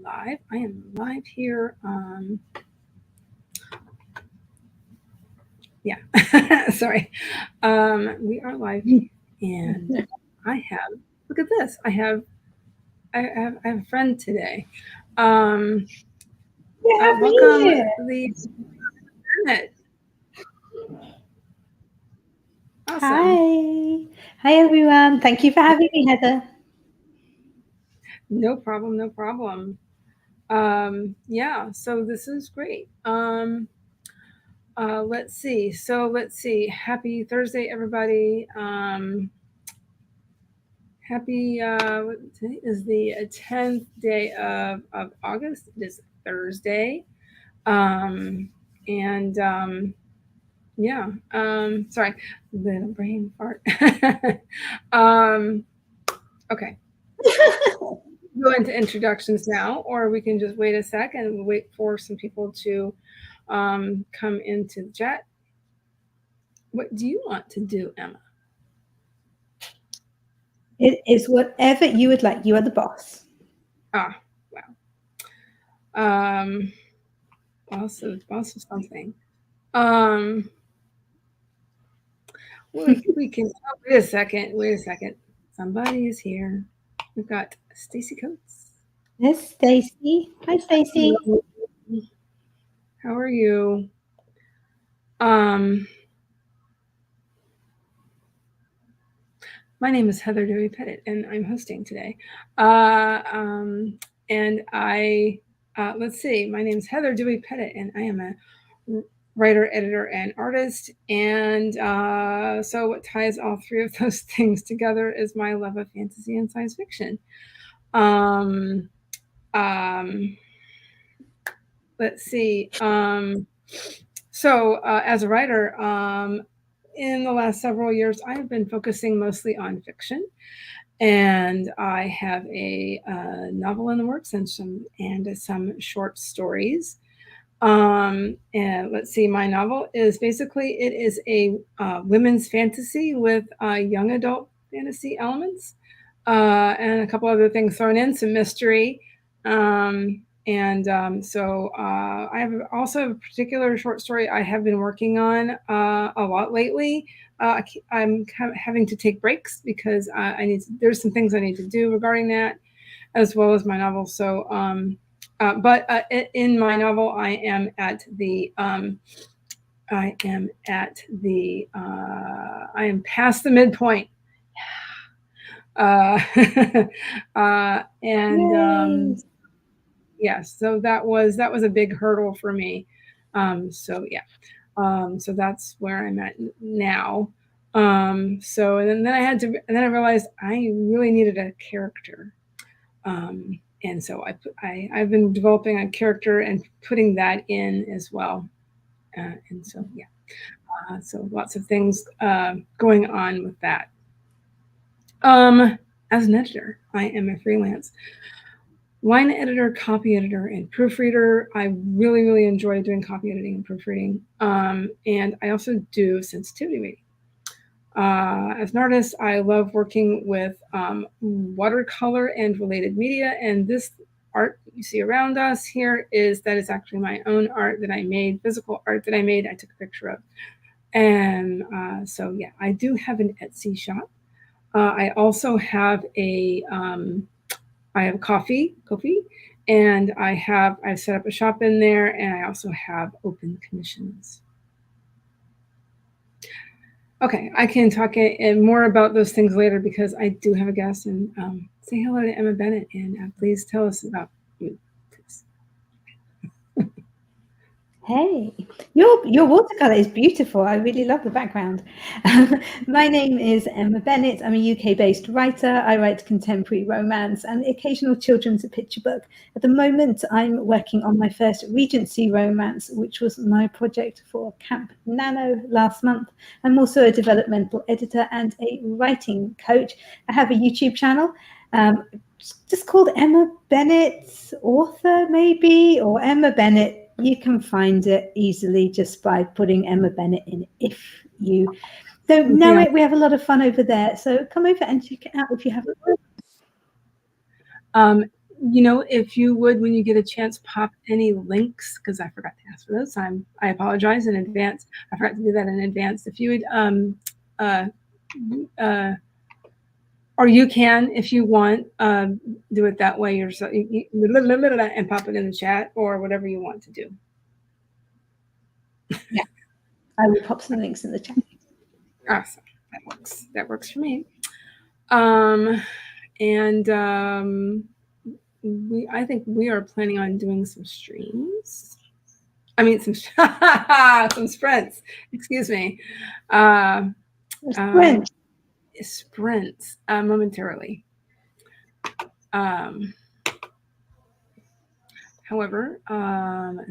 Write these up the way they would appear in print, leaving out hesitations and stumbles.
live. I am live here. Yeah, sorry. We are live, and I have. Look at this. I have a friend today. Um, welcome the Internet. Awesome. Hi everyone. Thank you for having me, Heather. No problem. No problem. Yeah. So this is great. Let's see. So let's see. Happy Thursday, everybody. Happy, today is the 10th day of August. It is Thursday. Um, and yeah, sorry, little brain fart. um, okay, go into introductions now, or we can just wait a sec and wait for some people to come into the chat. What do you want to do, Emma? It is whatever you would like. You are the boss. Ah, wow. Also something. Um, we can wait a second. Wait a second. Somebody is here. We've got Stacy Coates. Yes, Stacy. Hi, Stacy. How are you? Um, my name is Heather Dewey Pettit, and I'm hosting today. And I let's see. My name is Heather Dewey Pettit, and I am a writer, editor, and artist. And so, what ties all three of those things together is my love of fantasy and science fiction. Um, um, let's see. So, as a writer, in the last several years, I have been focusing mostly on fiction. And I have a novel in the works and some short stories. And let's see, my novel is basically it is a women's fantasy with young adult fantasy elements and a couple other things thrown in, some mystery. So I have also a particular short story I have been working on a lot lately. I'm having to take breaks because there's some things I need to do regarding that, as well as my novel. So, but in my novel, I am past the midpoint. Yes, so that was a big hurdle for me. So yeah, so that's where I'm at now. So and then I realized I really needed a character. And so I've been developing a character and putting that in as well. And so yeah, so lots of things going on with that. As an editor, I am a freelance line editor, copy editor, and proofreader. I really, really enjoy doing copy editing and proofreading. And I also do sensitivity reading. As an artist, I love working with watercolor and related media. And this art you see around us here is actually my own art that I made, physical art that I made. I took a picture of. And so, yeah, I do have an Etsy shop. I also have I have Ko-fi, and I've set up a shop in there, and I also have open commissions. Okay, I can talk more about those things later because I do have a guest. And say hello to Emma Bennett, and please tell us about you. Hey, your watercolor is beautiful. I really love the background. My name is Emma Bennett. I'm a UK-based writer. I write contemporary romance and the occasional children's picture book. At the moment, I'm working on my first Regency romance, which was my project for Camp Nano last month. I'm also a developmental editor and a writing coach. I have a YouTube channel. Just called Emma Bennett Author, maybe, or Emma Bennett. You can find it easily just by putting Emma Bennett in. If you don't know it, we have a lot of fun over there. So come over and check it out if you haven't. if you would, when you get a chance, pop any links, because I forgot to ask for those. I apologize in advance. I forgot to do that in advance. If you would, or you can, if you want, do it that way, or so, and pop it in the chat, or whatever you want to do. Yeah, I will pop some links in the chat. Awesome, that works for me. I think we are planning on doing some streams. I mean, some sprints. Excuse me. Sprints momentarily. However,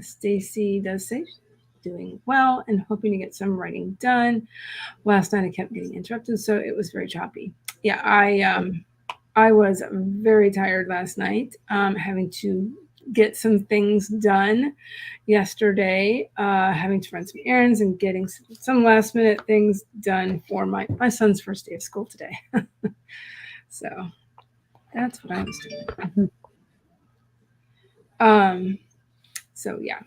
Stacy does say doing well and hoping to get some writing done. Last night I kept getting interrupted, so it was very choppy. Yeah, I was very tired last night, having to get some things done yesterday, having to run some errands and getting some last minute things done for my son's first day of school today. So that's what I was doing. So yeah,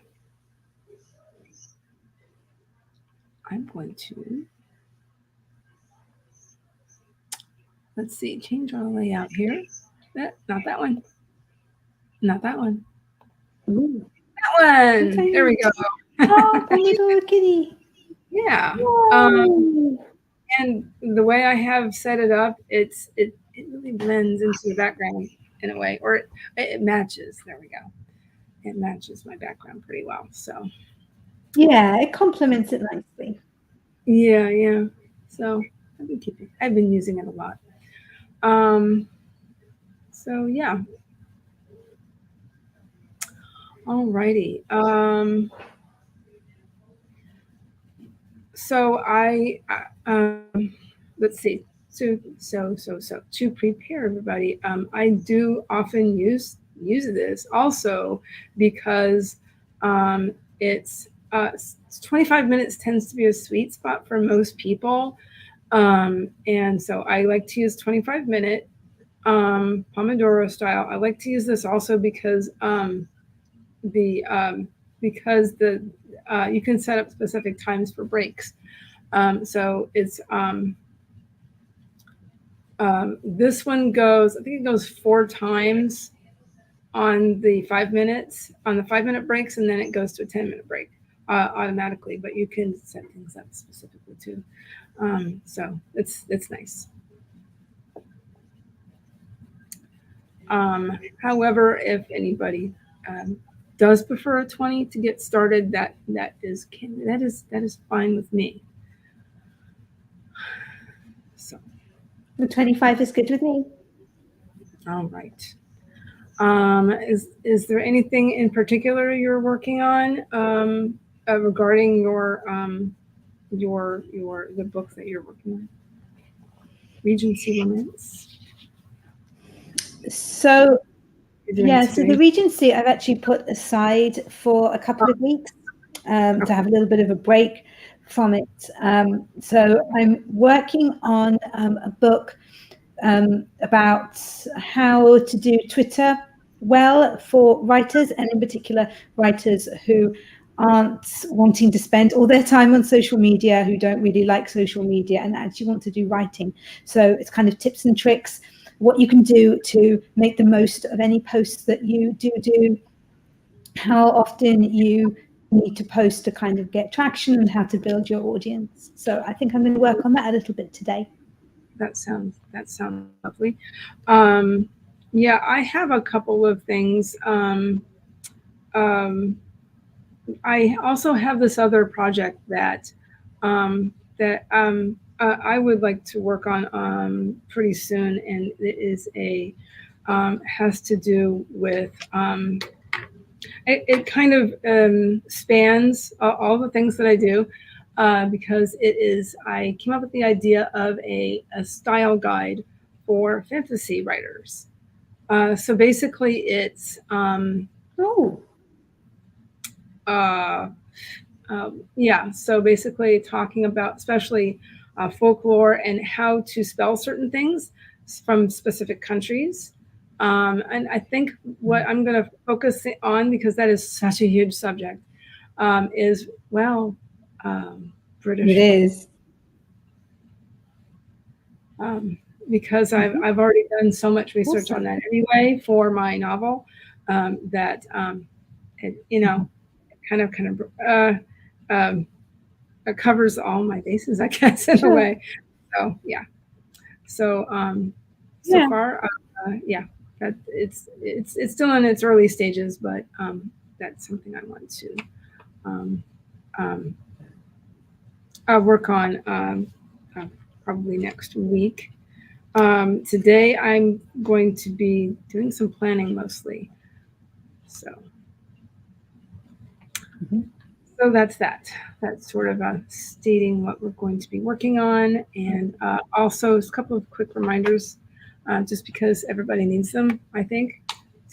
I'm going to, let's see, change our layout here. Not that one. Not that one. Ooh. That one. Okay. There we go. Oh, the little kitty. Yeah. And the way I have set it up, it really blends into the background in a way, or it matches. There we go. It matches my background pretty well. So yeah, it complements it nicely. Yeah. So I've been using it a lot. So yeah. Alrighty. So let's see. So to prepare everybody, I do often use this also because it's 25 minutes tends to be a sweet spot for most people, and so I like to use 25-minute Pomodoro style. I like to use this also because you can set up specific times for breaks. So it's this one goes, I think it goes 4 times on the 5 minutes, on the 5-minute breaks, and then it goes to a 10-minute break automatically, but you can set things up specifically too. So it's nice. However, if anybody does prefer a 20 to get started, that is fine with me. So the 25 is good with me. All right. Is there anything in particular you're working on regarding the book that you're working on? Regency Romance. So yeah, so the Regency I've actually put aside for a couple of weeks to have a little bit of a break from it. So I'm working on a book about how to do Twitter well for writers, and in particular writers who aren't wanting to spend all their time on social media, who don't really like social media and actually want to do writing. So it's kind of tips and tricks, what you can do to make the most of any posts that you do, how often you need to post to kind of get traction, and how to build your audience. So I think I'm going to work on that a little bit today. That sounds lovely. Yeah, I have a couple of things. I also have this other project that I would like to work on pretty soon, and it is has to do with it kind of spans all the things that I do, because I came up with the idea of a style guide for fantasy writers. So basically it's so basically talking about especially folklore and how to spell certain things from specific countries, And I think what I'm going to focus on, because that is such a huge subject, is, well, British It folk. is. Because I've already done so much research on Awesome. that anyway for my novel, that it, it covers all my bases, I guess, in a Sure. way. So yeah. So so Yeah. far, yeah, that it's still in its early stages, but that's something I want to um, um, work on probably next week. Today I'm going to be doing some planning mostly. So, so that's that. That's sort of stating what we're going to be working on, and also a couple of quick reminders, just because everybody needs them, I think,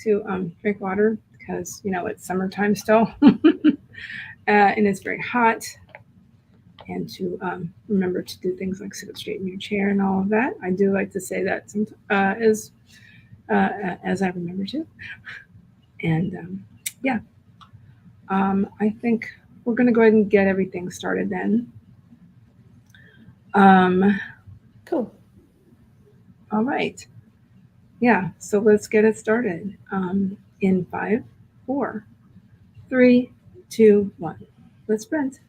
to drink water, because it's summertime still, and it's very hot, and to remember to do things like sit up straight in your chair and all of that. I do like to say that as I remember to. And yeah, I think we're going to go ahead and get everything started then. Cool. All right. Yeah, so let's get it started. In 5, 4, 3, 2, 1. Let's sprint.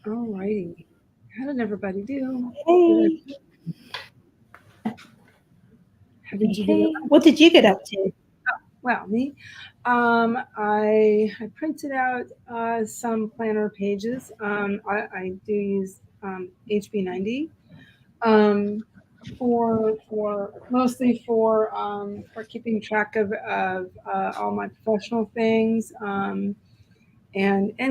All righty. How did everybody do? Hey, How did you do? hey. What did you get up to? Well, me. I printed out some planner pages. I do use HB90 for mostly for keeping track of all my professional things and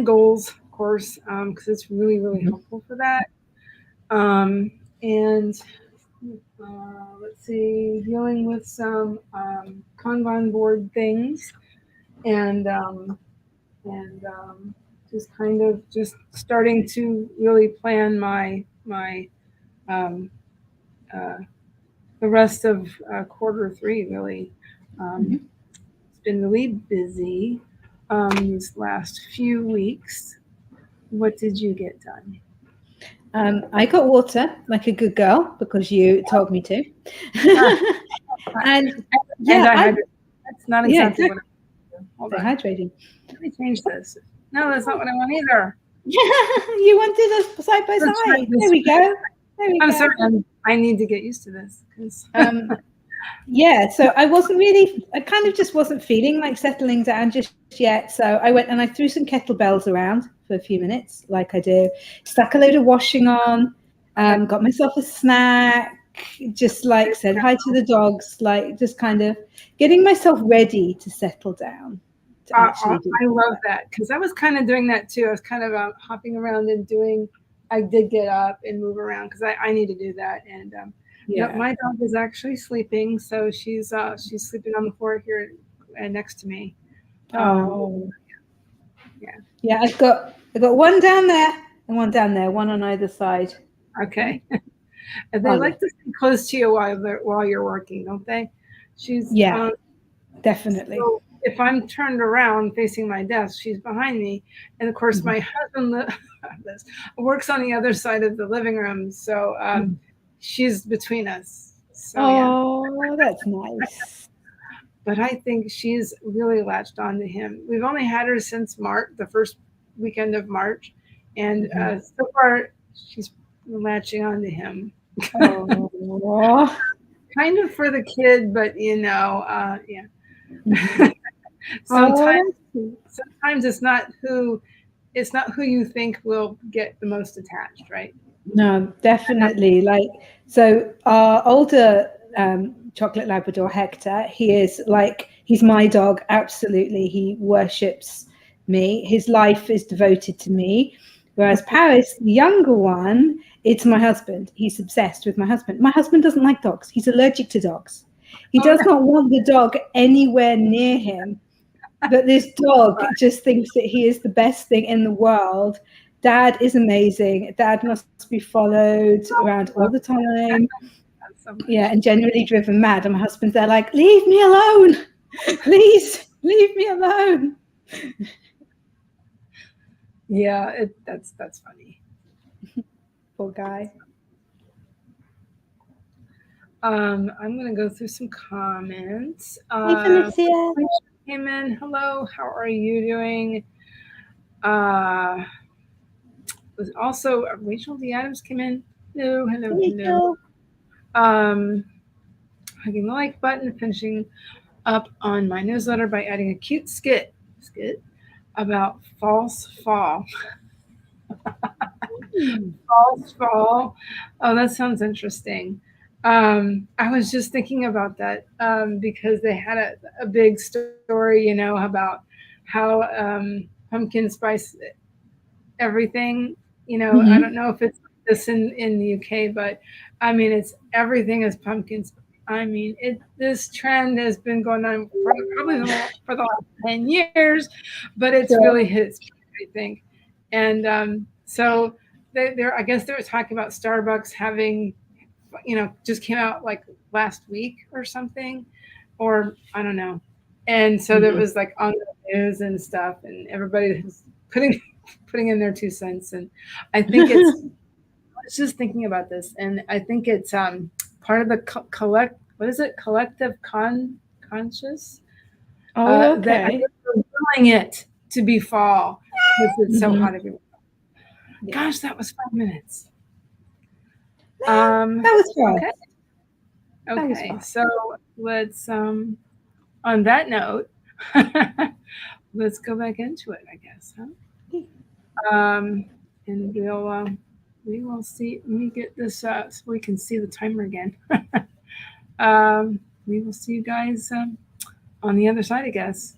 goals, of course, because it's really helpful for that. And let's see, dealing with some Kanban board things and just kind of just starting to really plan my um, uh, the rest of quarter 3 really. It's been really busy these last few weeks. What did you get done? I got water like a good girl because you told me to. Ah, And and yeah, that's not yeah, exactly what I want. Hold on. dehydrating. Let me change this. No, that's not what I want either. You wanted us side by Let's try side. this. There we go. There we I'm go. sorry. I need to get used to this. Yeah, so I kind of just wasn't feeling like settling down just yet. So I went and I threw some kettlebells around for a few minutes, like I do, stuck a load of washing on, got myself a snack, just like said hi to the dogs, like just kind of getting myself ready to settle down to actually do I love that because I was kind of doing that too. I was kind of hopping around and doing. I did get up and move around because I need to do that. And Yeah. my dog is actually sleeping, so she's sleeping on the floor here next to me. Oh. Yeah. Yeah, I got one down there and one down there, one on either side. Okay. And they like to stay close to you while you're working, don't they? She's Yeah, definitely. So if I'm turned around facing my desk, she's behind me, and of course my husband works on the other side of the living room, so she's between us. So Oh, that's nice. but I think she's really latched on to him. We've only had her since March, the first weekend of March, and so far she's latching on to him. Oh. Kind of for the kid, but yeah. Oh, Sometimes it's not who you think will get the most attached, right? no, definitely. Like, so our older chocolate Labrador, Hector, he's my dog. Absolutely. He worships me. His life is devoted to me. Whereas Paris, the younger one, it's my husband. He's obsessed with my husband. My husband doesn't like dogs. He's allergic to dogs. He does not want the dog anywhere near him. But this dog just thinks that he is the best thing in the world. Dad is amazing. Dad must be followed around all the time. Yeah, and generally driven mad. And my husband's there like, leave me alone. Please, leave me alone. Yeah, that's funny. Poor guy. I'm gonna go through some comments. Hey, Felicia. Came in. Hello, how are you doing? Was also Rachel D. Adams came in. Hello. Hugging the like button, finishing up on my newsletter by adding a cute skit about false fall. False fall. Oh, that sounds interesting. I was just thinking about that because they had a big story, about how pumpkin spice everything. I don't know if it's this in the UK, but I mean, it's everything is pumpkins. I mean, this trend has been going on probably for the last 10 years, but it's really hit its peak, I think. And so I guess they were talking about Starbucks having, just came out like last week or something, or I don't know. And so that was like on the news and stuff, and everybody was putting in their 2 cents. And I think I was just thinking about this, and I think it's part of the collective conscious. Oh, okay. That I think we're willing it to be fall because it's so hot everywhere. Yeah. Gosh, that was 5 minutes. That was fun. Okay. Okay. So let's on that note, let's go back into it, I guess, huh? And we will see. Let me get this so we can see the timer again. We will see you guys on the other side, I guess.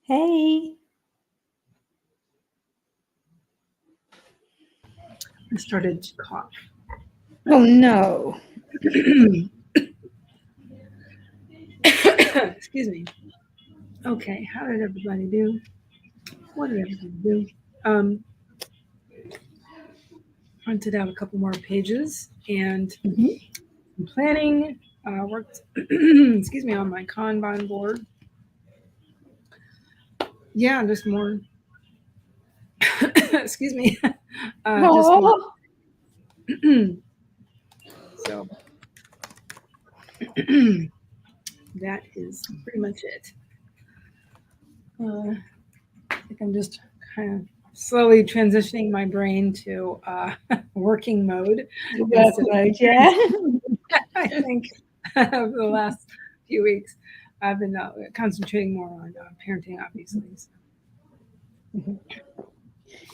Hey. I started to cough. Oh, no. Excuse me. Okay, how did everybody do? What did everybody do? Printed out a couple more pages and I'm planning. Worked, excuse me, on my Kanban board. Yeah, just more. Excuse me. Just more. So that is pretty much it. I think I'm just kind of slowly transitioning my brain to working mode. Work mode, yeah. I think over the last few weeks, I've been concentrating more on parenting, obviously. So.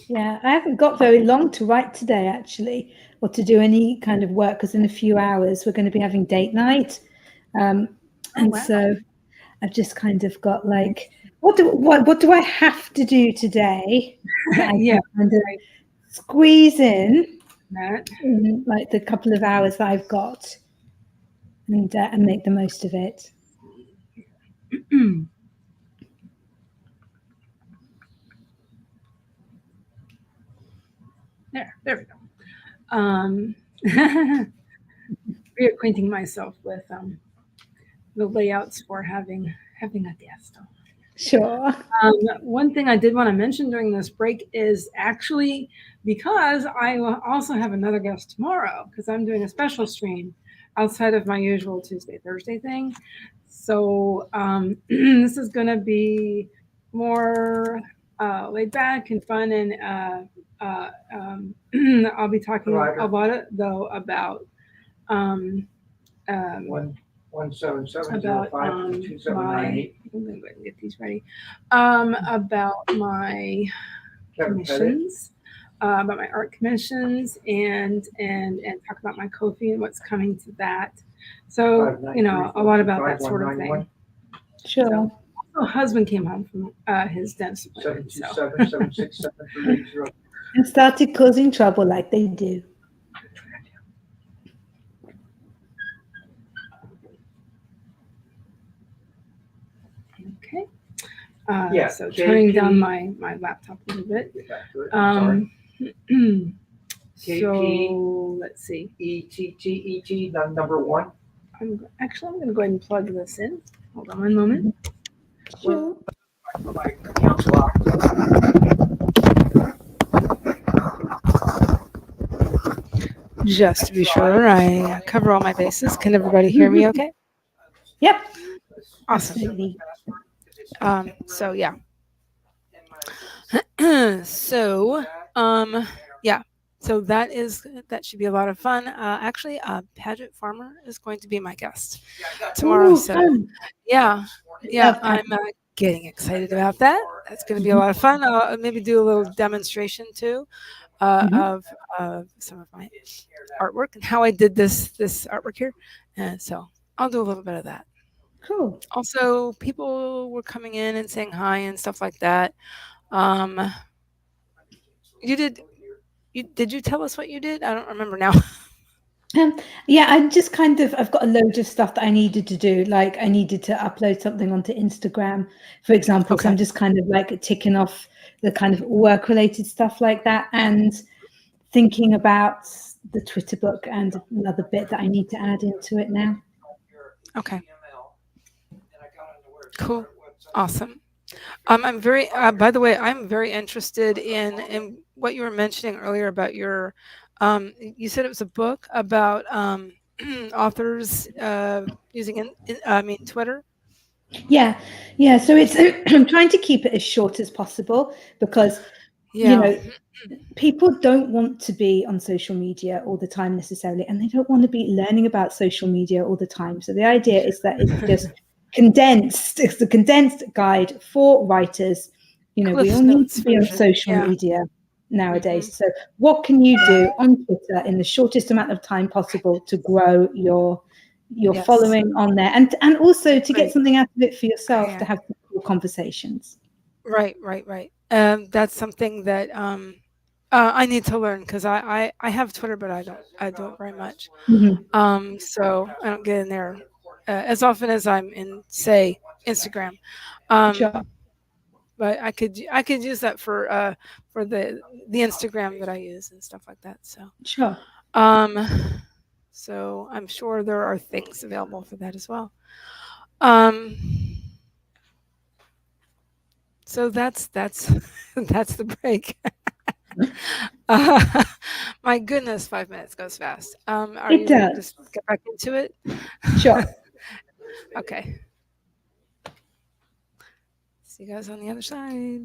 Yeah, I haven't got very long to write today, actually, or to do any kind of work, because in a few hours we're going to be having date night. So I've just kind of got like, what do I have to do today that I can kind of squeeze in like the couple of hours that I've got and make the most of it. There we go. Reacquainting myself with the layouts for having a guest. Sure. One thing I did want to mention during this break is actually because I will also have another guest tomorrow because I'm doing a special stream outside of my usual Tuesday, Thursday thing. So this is going to be more laid back and fun, and I'll be talking about it though about 177052798. I'm going to get these ready. About my commissions, about my art commissions, and talk about my Ko-fi and what's coming to that. So a lot about that sort of thing. Sure. So, my husband came home from his dentist appointment. 727-767-380. And started causing trouble like they do. Okay. So turning down my laptop a little bit. So let's see. ETT number 1. I'm going to go ahead and plug this in. Hold on one moment. Sure. Just to be sure, I cover all my bases. Can everybody hear me okay? Yep. Awesome. Absolutely. So yeah. So that should be a lot of fun. Actually, Paget Farmer is going to be my guest tomorrow. Ooh, so fun. yeah, I'm getting excited about that. That's going to be a lot of fun. I'll maybe do a little demonstration too of some of my artwork and how I did this artwork here. And so I'll do a little bit of that. Cool. Also, people were coming in and saying hi and stuff like that. Did you tell us what you did? I don't remember now. Yeah, I've got a load of stuff that I needed to do. Like I needed to upload something onto Instagram, for example. Okay. So I'm just kind of like ticking off the kind of work related stuff like that and thinking about the Twitter book and another bit that I need to add into it now. Okay. Cool. Awesome. I'm very, by the way, I'm very interested in what you were mentioning earlier about your, you said it was a book about authors using, Twitter. Yeah. So it's, I'm trying to keep it as short as possible because, people don't want to be on social media all the time necessarily, and they don't want to be learning about social media all the time. So the idea is that it's just condensed. It's a condensed guide for writers. We all need to be on social media nowadays. Mm-hmm. So what can you do on Twitter in the shortest amount of time possible to grow your following on there and also to get something out of it for yourself, to have cool conversations. Right, right, right. That's something that I need to learn because I have Twitter, but I don't very much. Mhm. So I don't get in there as often as I'm in, say, Instagram. Um, Sure. but I could use that for the Instagram that I use and stuff like that. Sure. Um, so I'm sure there are things available for that as well. Um, so that's that's the break. Uh, my goodness, 5 minutes goes fast. Are It you ready to does. just get back into it? Sure. Okay. See you guys on the other side.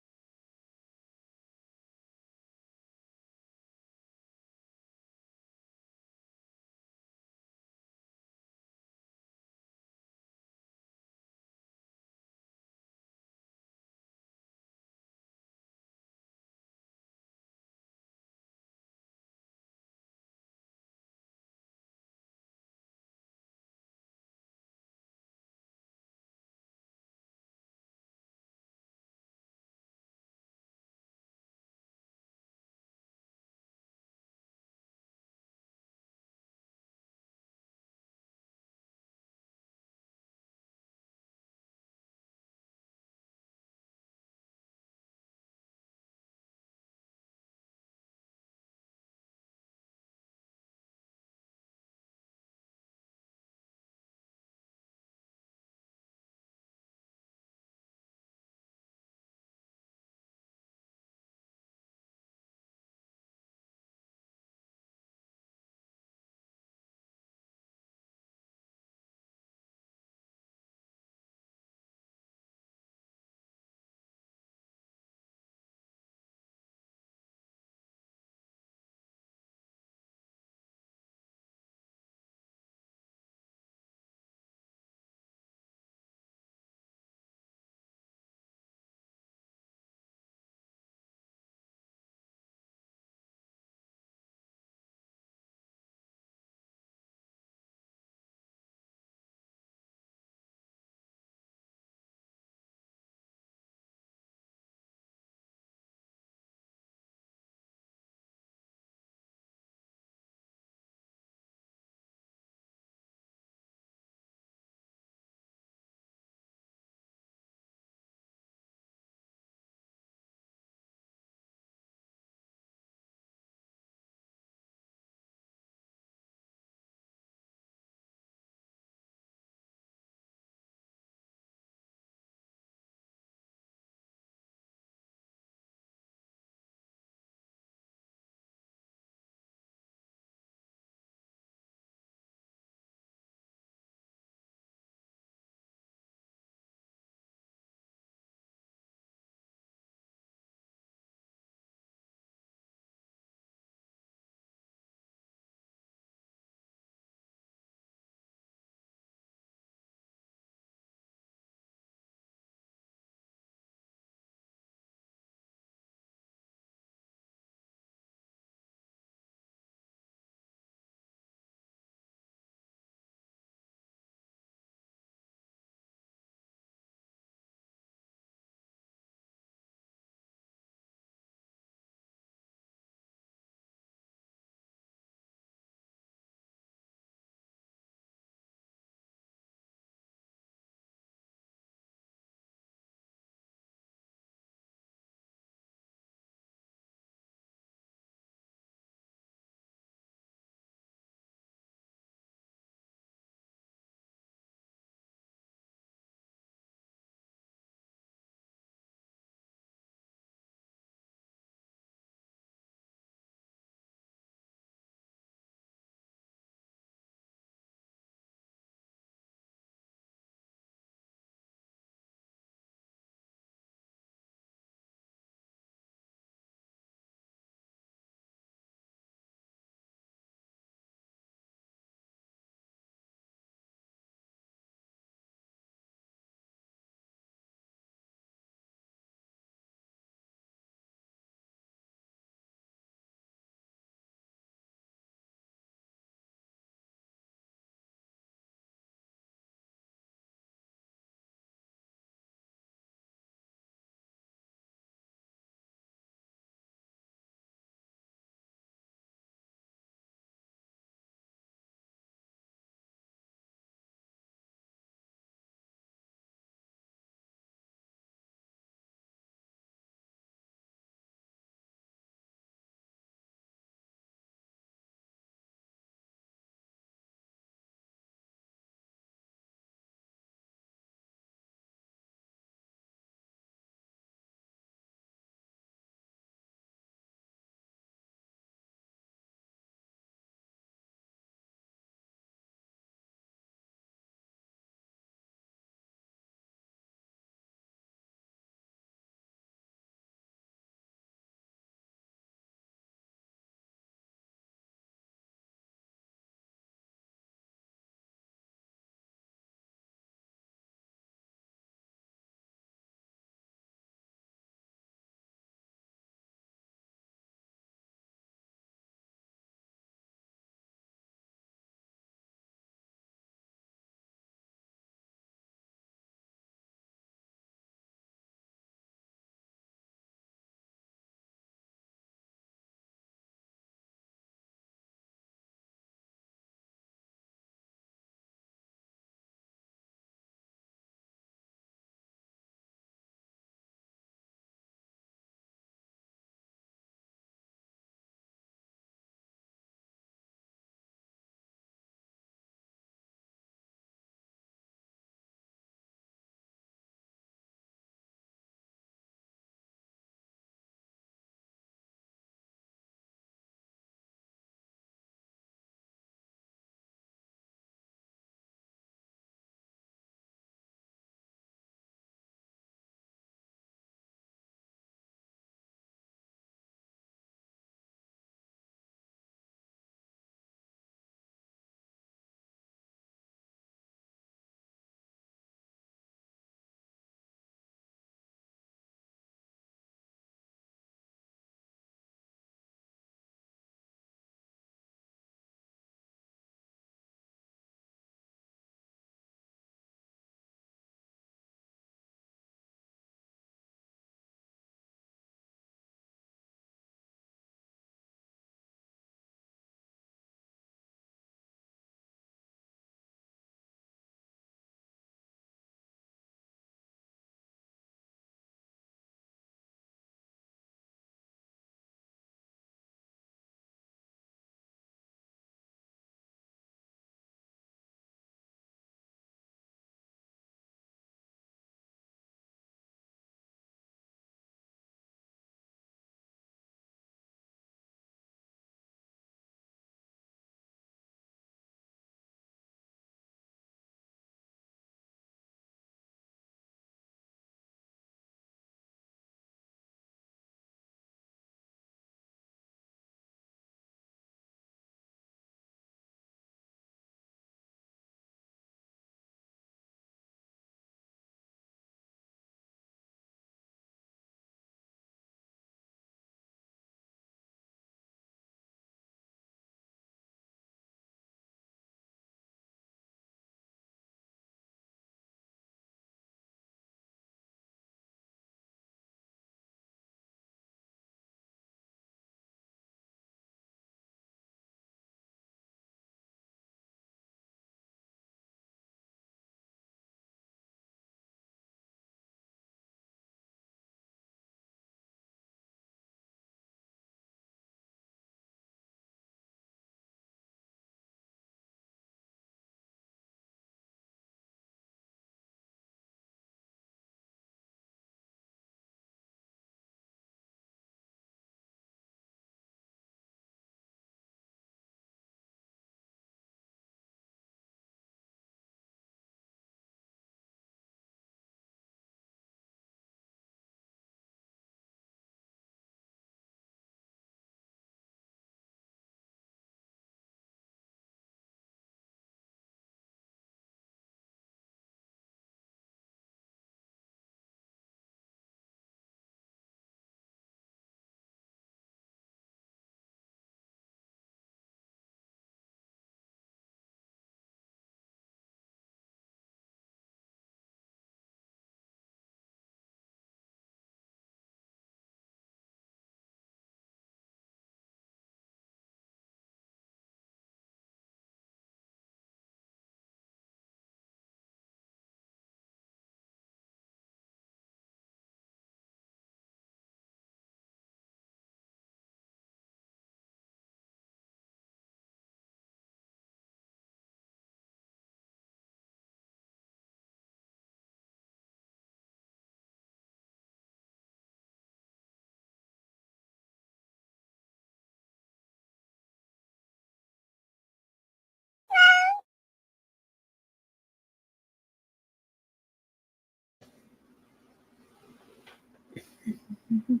Mhm.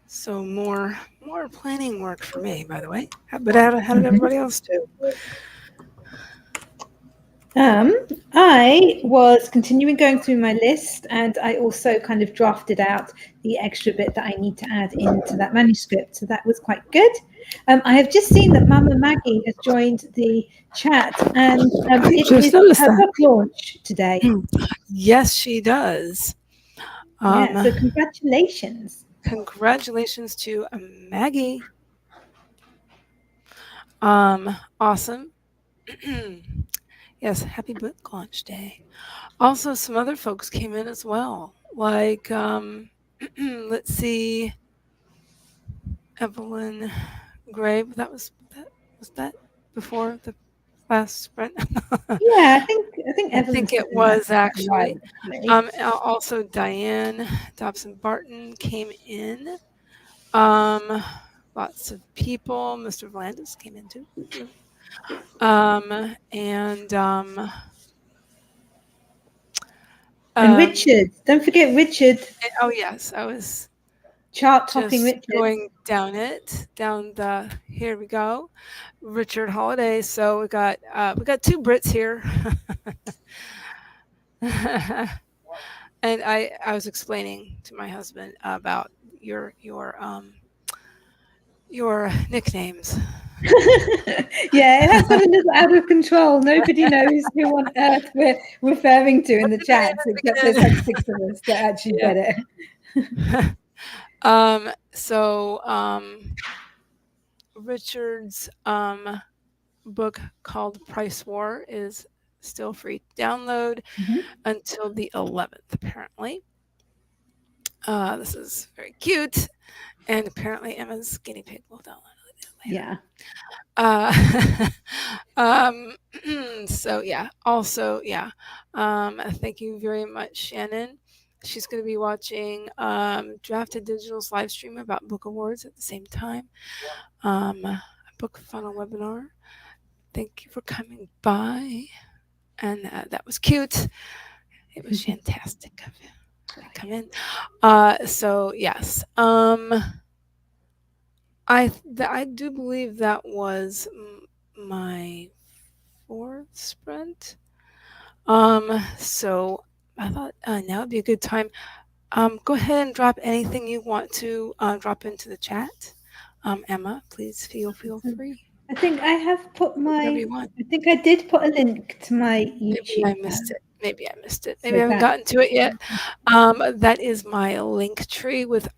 So more planning work for me, by the way. But how did everybody else do? I was continuing going through my list, and I also kind of drafted out the extra bit that I need to add into that manuscript. So that was quite good. I have just seen that Mama Maggie has joined the chat, and it just is noticed her that. book launch today. Yes, she does. Yeah, so congratulations. Congratulations to Maggie. Awesome. Yes, happy book launch day. Also, some other folks came in as well. Like, let's see, Evelyn Gray. Was that before the last sprint? Yeah, I think I Evelyn's think it been in that was for quite a while, actually. actually. Also, Diane Dobson Barton came in. Lots of people. Mr. Vlandis came in too. And Richard, don't forget Richard. Oh yes, I was Chart topping just Richard. going down the. Here we go, Richard Holiday. So we got two Brits here, and I was explaining to my husband about your nicknames. Yeah, it has got a little out of control. Nobody knows who on earth we're referring to in the chat, except there's like 6 of us that actually get it. Richard's book called Price War is still free to download until the 11th, apparently. This is very cute, and apparently Emma's guinea pig will download it later. Yeah. So yeah. Also, yeah. Thank you very much, Shannon. She's going to be watching Drafted Digital's live stream about book awards at the same time. A book funnel webinar. Thank you for coming by, and that was cute. It was fantastic of you to come in. So yes, I do believe that was my 4th sprint. So I thought now would be a good time. Go ahead and drop anything you want to drop into the chat. Emma, please feel free. I think I have put Whatever you want. I think I did put a link to my Maybe YouTube. I missed it. Maybe So I haven't gotten to it yet. That is my link tree with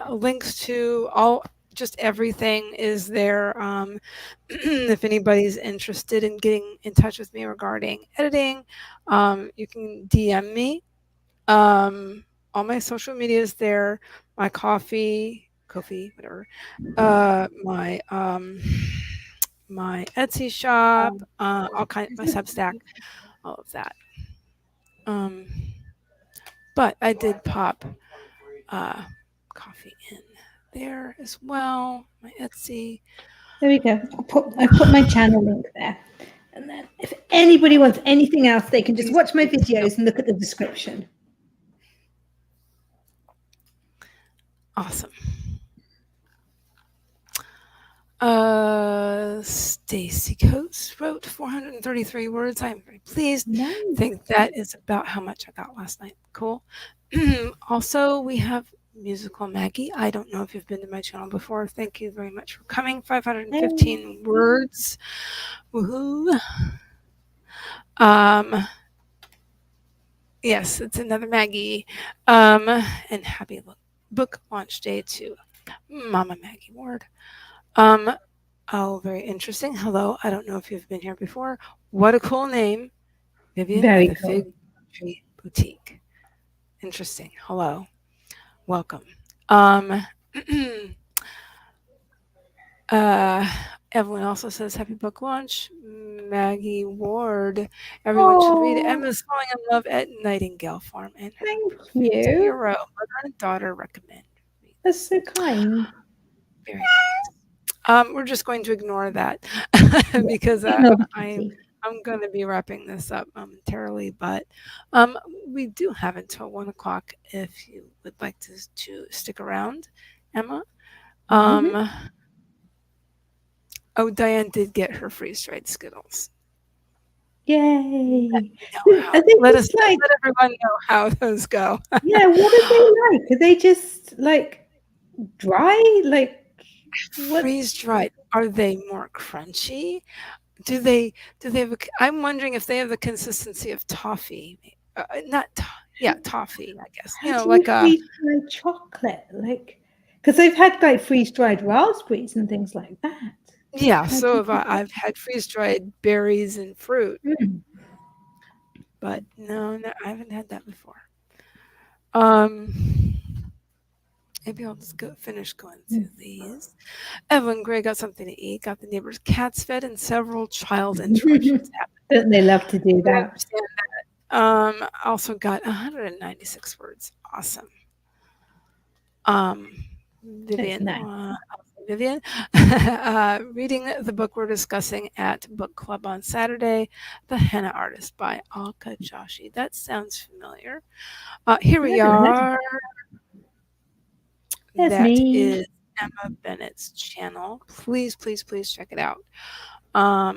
links to just everything is there. If anybody's interested in getting in touch with me regarding editing, you can DM me. All my social media is there. My Ko-fi, whatever. My Etsy shop, all kind, my Substack, all of that. But I did pop coffee in there as well. My Etsy. There we go. I put my channel link there. And then if anybody wants anything else, they can just watch my videos and look at the description. Awesome. Stacy Coates wrote 433 words. I'm very pleased. Nice. I think that is about how much I got last night. Cool. Also, we have Musical Maggie. I don't know if you've been to my channel before. Thank you very much for coming. 515 words. Woohoo. Yes, it's another Maggie. And happy book launch day to Mama Maggie Ward. Oh, very interesting. Hello. I don't know if you've been here before. What a cool name. Vivian Very at the cool. Fig Tree Boutique. Interesting. Hello. Welcome. Evelyn also says happy book launch. Maggie Ward. Everyone should read it. Emma's falling in love at Nightingale Farm. And Thank you. Hero. Mother and daughter recommend. That's so kind. Very nice. We're just going to ignore that because I'm going to be wrapping this up momentarily, but we do have until 1 o'clock if you would like to stick around, Emma. Oh, Diane did get her freeze-dried Skittles. Yay! Let everyone know how those go. Yeah, what are they like? Are they just like dry? Like what? Freeze-dried? Are they more crunchy? Do they have? I'm wondering if they have the consistency of toffee. Toffee. I guess How do like you freeze-dried chocolate? Like, because they've had like freeze-dried raspberries and things like that. Yeah, How do so you have do that? I've had freeze-dried berries and fruit, but no, I haven't had that before. Maybe I'll just finish going through these. Evelyn Gray got something to eat, got the neighbor's cats fed, and several child interruptions happened. Don't they love to do I that? understand that. Also got 196 words. Awesome. Vivian. Nice. Vivian, reading the book we're discussing at book club on Saturday, The Henna Artist by Alka Joshi. That sounds familiar. Here we are. That's That me. is Emma Bennett's channel. Please, please, please check it out. I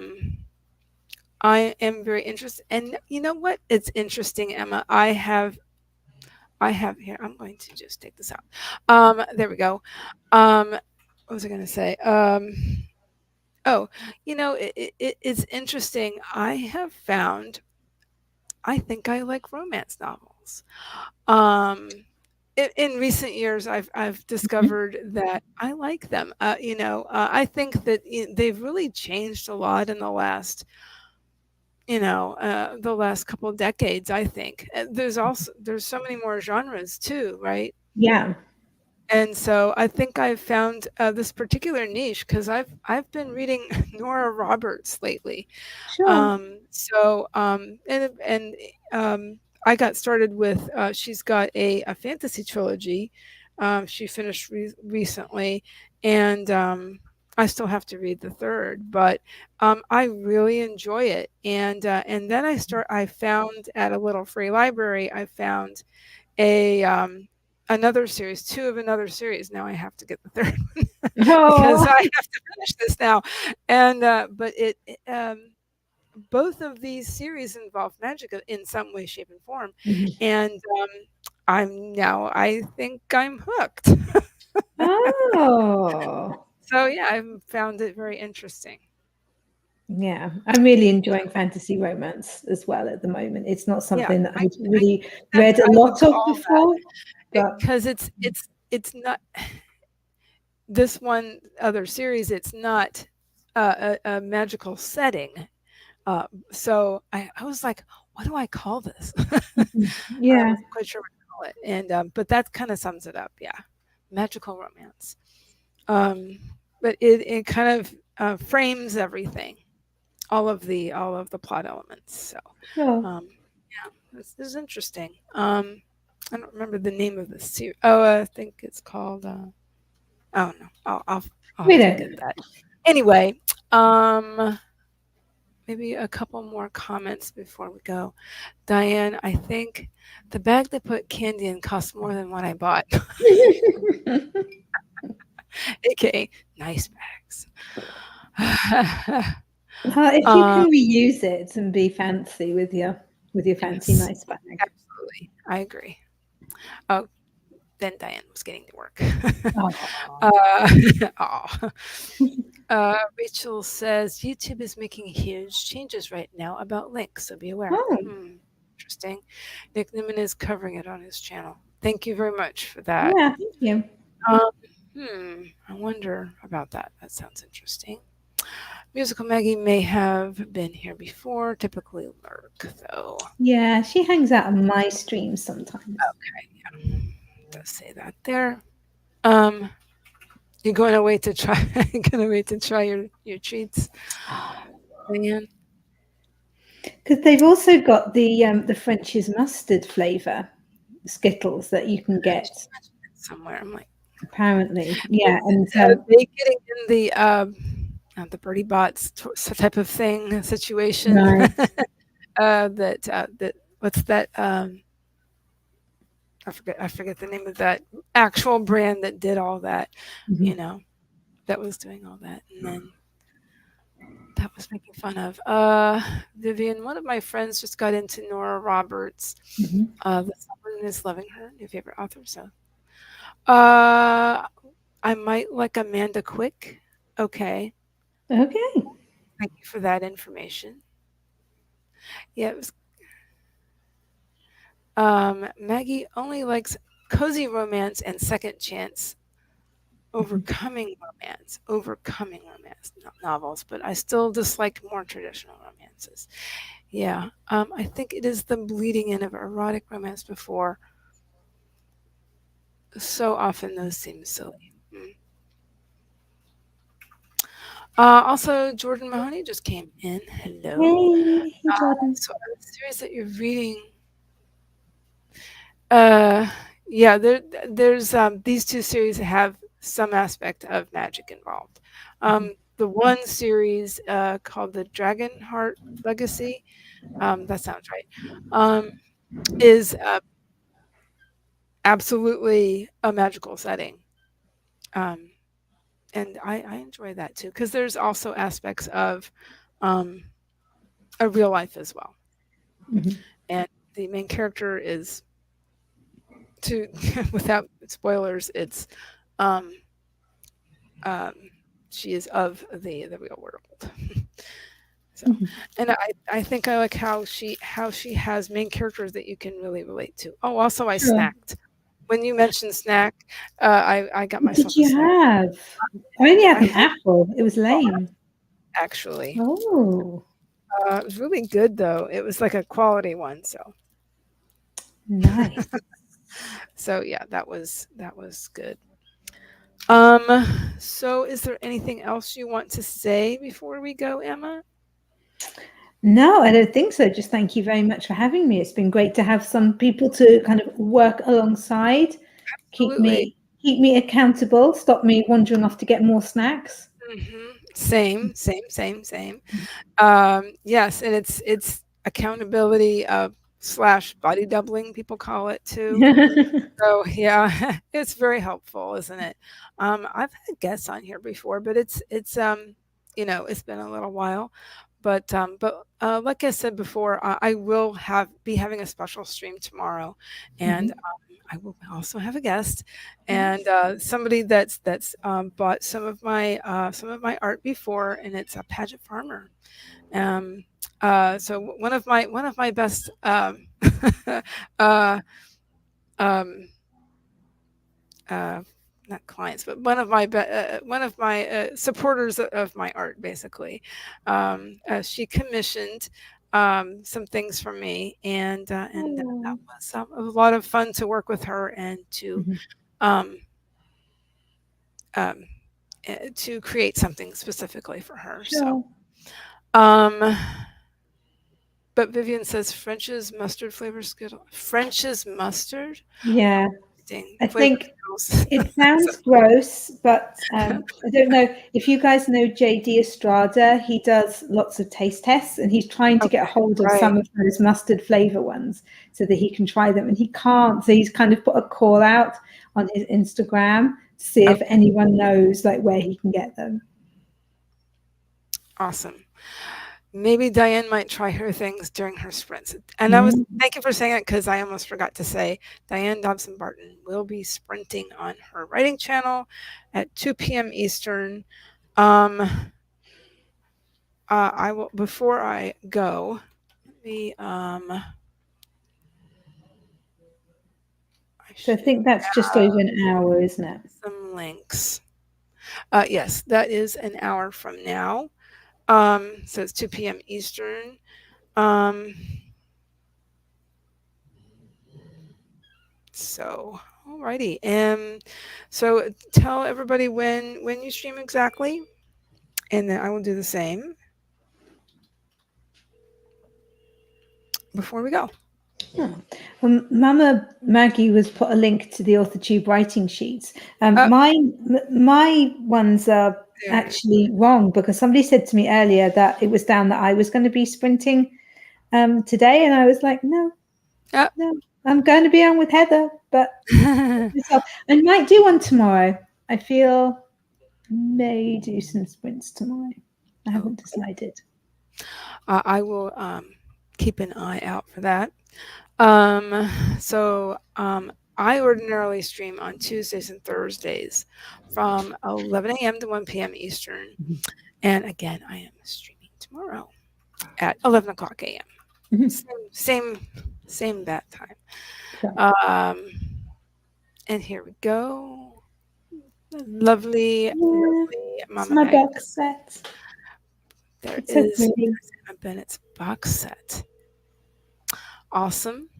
am very interested. And you know what? It's interesting, Emma. I have here. I'm going to just take this out. There we go. What was I going to say? It's interesting. I have found, I think I like romance novels. In recent years, I've discovered that I like them. I think that they've really changed a lot in the last, the last couple of decades. I think there's so many more genres too, right? Yeah. And so I think I've found this particular niche because I've been reading Nora Roberts lately. Sure. I got started with she's got a fantasy trilogy. She finished recently, and I still have to read the third, but I really enjoy it. And then I found at a little free library, I found another series, two of another series. Now I have to get the third one because I have to finish this now. And but both of these series involve magic in some way, shape, and form. And I think I'm hooked. So yeah, I've found it very interesting. Yeah, I'm really enjoying fantasy romance as well at the moment. It's not something that I've really read a lot of before, because it's not this one other series. It's not a magical setting. So I was like, what do I call this? Yeah, I wasn't quite sure what to call it. And but that kind of sums it up. Yeah, magical romance. But it kind of frames everything, all of the plot elements. So yeah, this is interesting. I don't remember the name of the series. Oh, I think it's called. Oh no, I'll have to get that. Anyway, maybe a couple more comments before we go. Diane, I think the bag they put candy in costs more than what I bought. AKA nice bags. If you can reuse it and be fancy with your fancy nice bag. Absolutely, I agree. Oh, then Diane was getting to work. Rachel says YouTube is making huge changes right now about links, so be aware. Interesting. Nick Newman is covering it on his channel. Thank you very much for that. Yeah, thank you. I wonder about that. That sounds interesting. Musical Maggie may have been here before, typically lurk though. Yeah, she hangs out on my streams sometimes. Okay, yeah. Does say that there. You're going to wait to try your treats, Diane? Because they've also got the French's mustard flavor Skittles that you can get somewhere. I'm like, apparently, yeah. And are they getting in the the Birdie Bots type of thing situation. Right. That what's that? I forget the name of that actual brand that did all that. Mhm. You know, that was doing all that, and then that was making fun of. Vivian, one of my friends just got into Nora Roberts. Mhm. The Someone is Loving Her, new favorite author. So, I might like Amanda Quick. Okay, Okay. thank you for that information. Yeah, it was. Maggie only likes cozy romance and second chance overcoming romance novels, but I still dislike more traditional romances. Yeah, I think it is the bleeding in of erotic romance before. So often those seem silly. Also, Jordan Mahoney just came in. Hello. Hey, Jordan. So the series that you're reading, yeah, there's these two series have some aspect of magic involved. The one series called the Dragonheart Legacy, that sounds right, is absolutely a magical setting. And I enjoy that too, because there's also aspects of a real life as well. Mhm. And the main character is, to without spoilers, it's um, um, she is of the real world. So, Mhm. and I think I like how she has main characters that you can really relate to. Oh, also I Sure. snacked. When you mentioned snack, I got What did myself a you snack. have? I only had I an had apple. It was lame. actually. Oh, It was really good though. It was like a quality one. nice. So yeah, that was good. So is there anything else you want to say before we go, Emma? No, I don't think so. Just thank you very much for having me. It's been great to have some people to kind of work alongside, keep Absolutely. me accountable, stop me wandering off to get more snacks. Same. Yes, and it's accountability slash body doubling, people call it too. So yeah, it's very helpful, isn't it? I've had guests on here before, but it's it's been a little while. But like I said before, I will be having a special stream tomorrow, and Mhm. I will also have a guest, and Nice. somebody that's bought some of my art before, and it's a pageant farmer. Um, so one of my best uh, um, uh, not clients, but one of my supporters of my art, basically. She commissioned some things from me, and that Oh. was a lot of fun to work with her and Mhm. um, um, to create something specifically for her. So, Sure. um, but Vivian says French's mustard flavor Skittle. French's mustard. Yeah. I Flavor think Skittles. it So, sounds gross, but I don't know if you guys know JD Estrada. He does lots of taste tests, and he's trying to get a okay, hold of right. some of those mustard flavor ones so that he can try them, and he can't. So he's kind of put a call out on his Instagram to see if Okay, anyone knows like where he can get them. awesome. Maybe Diane might try her things during her sprints. And Mm. thank you for saying it, because I almost forgot to say Diane Dobson Barton will be sprinting on her writing channel at 2 p.m. Eastern. I will, before I go, let me, I So I should think that's just over an hour, isn't it? some links. Yes, that is an hour from now. So it's 2 p.m. Eastern. So, alrighty. So tell everybody when you stream exactly, and then I will do the same before we go. Oh. Mama Maggie was put a link to the AuthorTube writing sheets. Uh, My ones are actually wrong, because somebody said to me earlier that it was down that I was going to be sprinting today, and I was like, no, I'm going to be on with Heather, but I might do one tomorrow. I feel may do some sprints tomorrow. I haven't decided. I will keep an eye out for that. So I ordinarily stream on Tuesdays and Thursdays from 11 a.m. to 1 p.m. Eastern. And again, I am streaming tomorrow at 11 o'clock a.m. Same that time. Sure. And here we go. Lovely It's my box set. There It's is so pretty. Emma Bennett's box set. Awesome.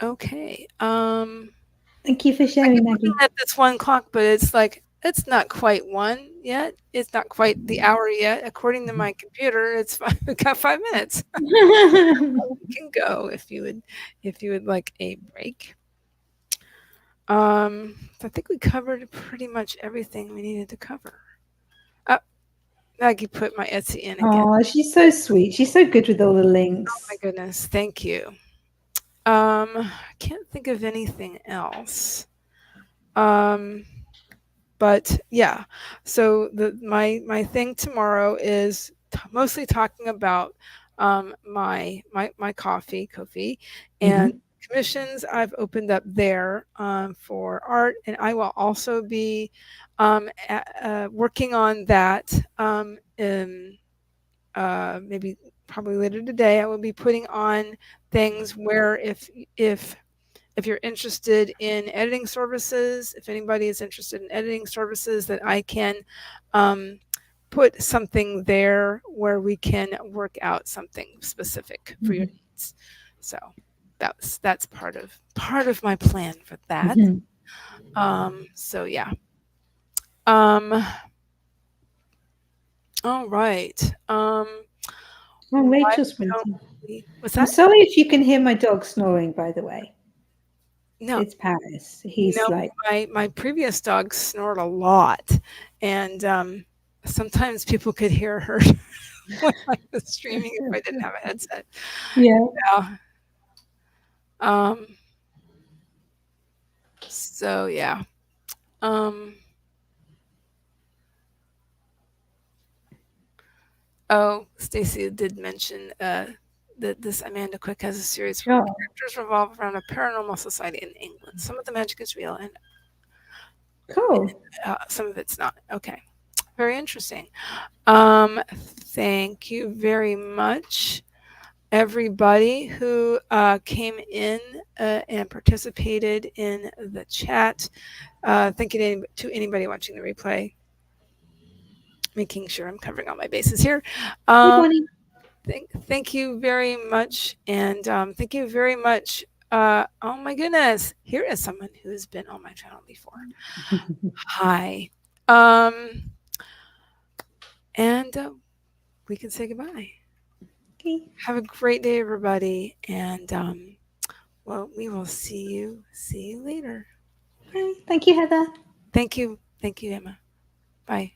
Okay. Thank you for sharing, Maggie. At this 1 o'clock, but it's like it's not quite 1 yet. It's not quite the hour yet. According to my computer, it's we've got 5 minutes. We can go if you would like a break. I think we covered pretty much everything we needed to cover. Maggie put my Etsy in again. Oh, she's so sweet. She's so good with all the links. Oh my goodness, thank you. I can't think of anything else. But yeah, so my thing tomorrow is mostly talking about my coffee, and commissions I've opened up there for art, and I will also be working on that maybe probably later today. I will be putting on things where if you're interested in editing services, if anybody is interested in editing services, that I can put something there where we can work out something specific for your needs. So that's part of my plan for that. So yeah. All right. Rachel's sprinting. What's that? I'm sorry if you can hear my dog snoring, by the way. No, it's Paris. He's like my previous dog snored a lot, and sometimes people could hear her when I was streaming if I didn't have a headset. Yeah. So yeah. Oh, Stacy did mention that this Amanda Quick has a series where characters revolve around a paranormal society in England. Some of the magic is real, and some of it's not. Okay, very interesting. Thank you very much, everybody who came in and participated in the chat. Thank you to anybody watching the replay. Making sure I'm covering all my bases here. Thank you very much, and thank you very much. Oh my goodness, here is someone who has been on my channel before. Hi. And we can say goodbye. Okay. Have a great day, everybody, and well, we will see you later. Bye. Thank you, Heather. Thank you, Emma. Bye.